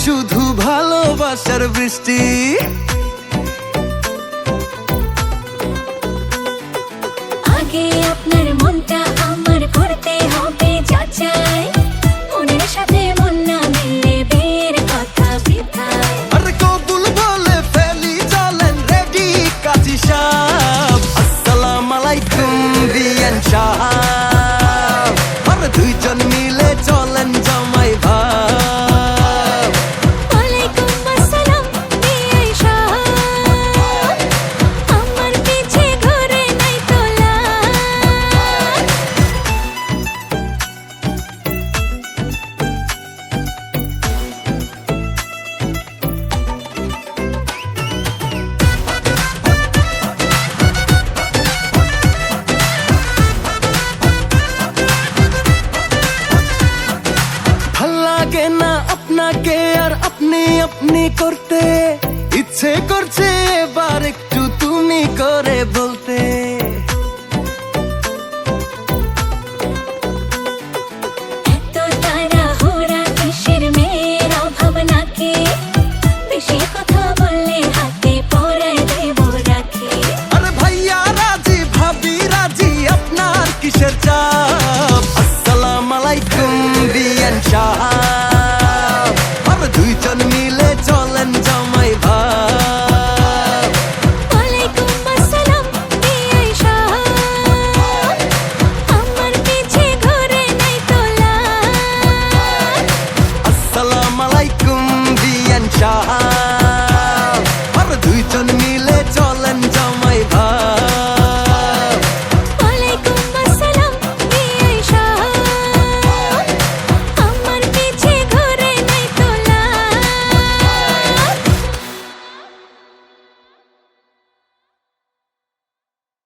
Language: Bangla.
শুধু ভালোবাসার বৃষ্টি। আগে আপনার মনটা আমার করতে হবে যাচাই, মনের সাথে মন না মিললে বিয়ের কথা বৃথায়। আরে কবুল বলে ফেলি, চলেন রেডি কাজী সাহেব। আসসালামু আলাইকুম বিয়ান সাহেব, আরে দুইজন মিলে চলেন জামাই ভাব। ওয়ালাইকুম আসসালাম বিয়ে সাহেব, আমার পিছে ঘরে নাই তোলা। ভাল লাগে না আপনাকে আর আপনি আপনি করতে, ইচ্ছে করছে এবার একটু তুমি করে বলতে। এত তাড়াহুড়া কিসের, মেয়ের অভাব নাকি? বেশি কথা বললে হাতে পরায় দেব রাখি। আরে ভাইয়া রাজি, ভাবি রাজি, আপনার কিসের চাপ? আসসালামু আলাইকুম বিয়ান সাহেব, আরে দুইজন মিলে চলেন জামাই ভাব। ওয়ালাইকুম আসসালাম বিয়ে সাহেব, আমার পিছে ঘরে নাই তোলা। আসসালামু আলাইকুম বিয়ান সাহেব, আরে দুইজন